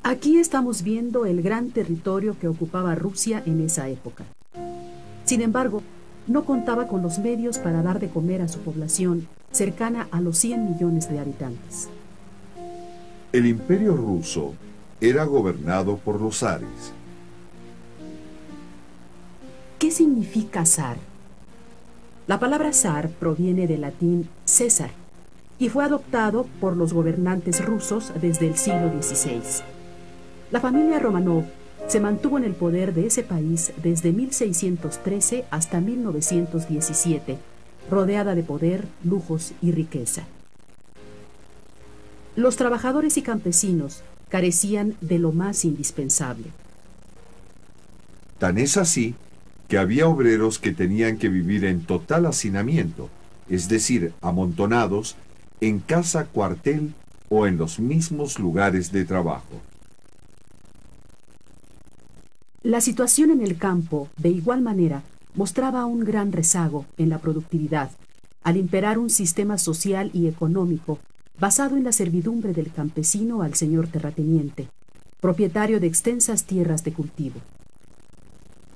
Aquí estamos viendo el gran territorio que ocupaba Rusia en esa época. Sin embargo, no contaba con los medios para dar de comer a su población cercana a los 100 millones de habitantes. El Imperio ruso era gobernado por los zares. ¿Qué significa zar? La palabra zar proviene del latín César y fue adoptado por los gobernantes rusos desde el siglo XVI. La familia Romanov se mantuvo en el poder de ese país desde 1613 hasta 1917, rodeada de poder, lujos y riqueza. Los trabajadores y campesinos carecían de lo más indispensable. Tan es así que había obreros que tenían que vivir en total hacinamiento, es decir, amontonados en casa cuartel o en los mismos lugares de trabajo. La situación en el campo, de igual manera, mostraba un gran rezago en la productividad, al imperar un sistema social y económico basado en la servidumbre del campesino al señor terrateniente, propietario de extensas tierras de cultivo.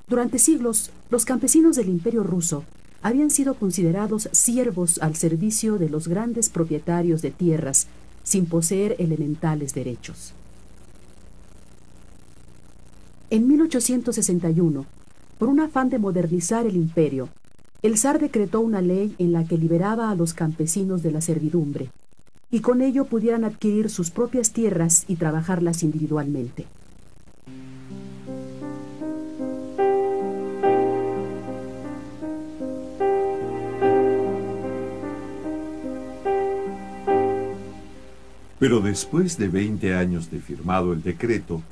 Durante siglos, los campesinos del Imperio ruso habían sido considerados siervos al servicio de los grandes propietarios de tierras, sin poseer elementales derechos. En 1861, por un afán de modernizar el imperio, el zar decretó una ley en la que liberaba a los campesinos de la servidumbre, y con ello pudieran adquirir sus propias tierras y trabajarlas individualmente. Pero después de 20 años de firmado el decreto,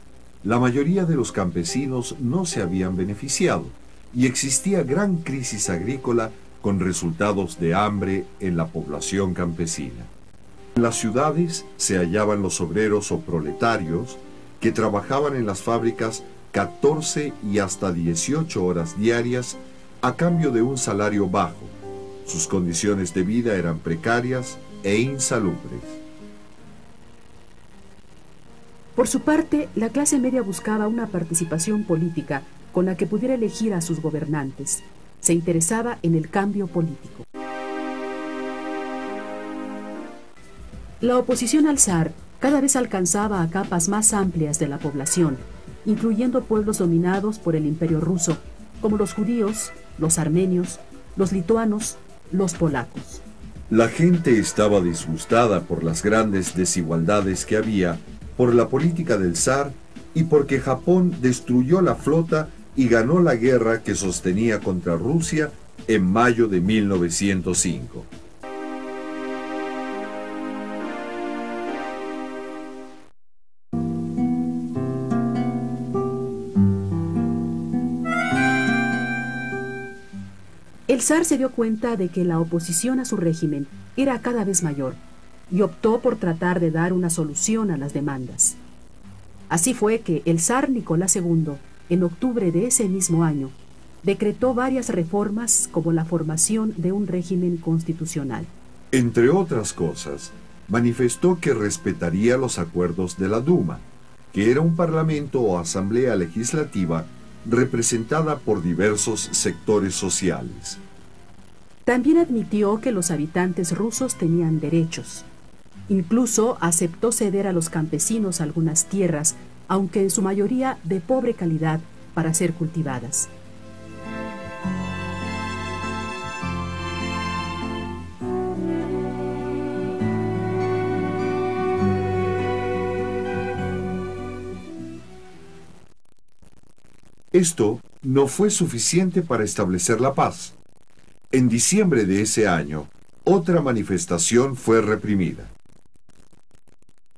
la mayoría de los campesinos no se habían beneficiado y existía gran crisis agrícola con resultados de hambre en la población campesina. En las ciudades se hallaban los obreros o proletarios que trabajaban en las fábricas 14 y hasta 18 horas diarias a cambio de un salario bajo. Sus condiciones de vida eran precarias e insalubres. Por su parte, la clase media buscaba una participación política con la que pudiera elegir a sus gobernantes. Se interesaba en el cambio político. La oposición al zar cada vez alcanzaba a capas más amplias de la población, incluyendo pueblos dominados por el Imperio ruso, como los judíos, los armenios, los lituanos, los polacos. La gente estaba disgustada por las grandes desigualdades que había, por la política del zar y porque Japón destruyó la flota y ganó la guerra que sostenía contra Rusia en mayo de 1905. El zar se dio cuenta de que la oposición a su régimen era cada vez mayor y optó por tratar de dar una solución a las demandas. Así fue que el zar Nicolás II, en octubre de ese mismo año, decretó varias reformas como la formación de un régimen constitucional. Entre otras cosas, manifestó que respetaría los acuerdos de la Duma, que era un parlamento o asamblea legislativa representada por diversos sectores sociales. También admitió que los habitantes rusos tenían derechos. Incluso aceptó ceder a los campesinos algunas tierras, aunque en su mayoría de pobre calidad, para ser cultivadas. Esto no fue suficiente para establecer la paz. En diciembre de ese año, otra manifestación fue reprimida.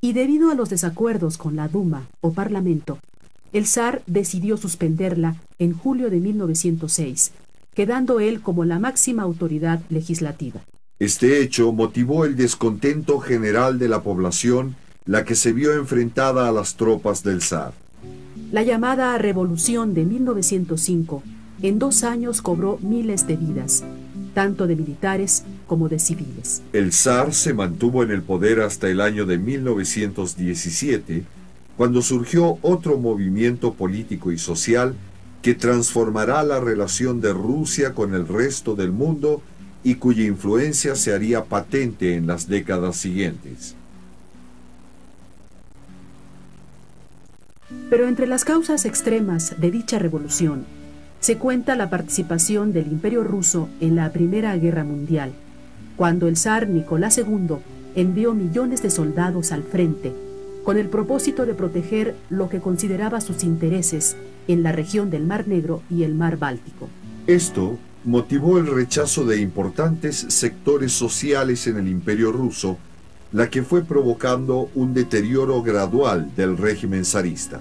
Y debido a los desacuerdos con la Duma o Parlamento, el zar decidió suspenderla en julio de 1906, quedando él como la máxima autoridad legislativa. Este hecho motivó el descontento general de la población, la que se vio enfrentada a las tropas del zar. La llamada Revolución de 1905, en 2 años cobró miles de vidas, tanto de militares como de civiles. El zar se mantuvo en el poder hasta el año de 1917, cuando surgió otro movimiento político y social que transformará la relación de Rusia con el resto del mundo y cuya influencia se haría patente en las décadas siguientes. Pero entre las causas extremas de dicha revolución se cuenta la participación del Imperio ruso en la Primera Guerra Mundial, cuando el zar Nicolás II envió millones de soldados al frente con el propósito de proteger lo que consideraba sus intereses en la región del Mar Negro y el Mar Báltico. Esto motivó el rechazo de importantes sectores sociales en el Imperio ruso, la que fue provocando un deterioro gradual del régimen zarista.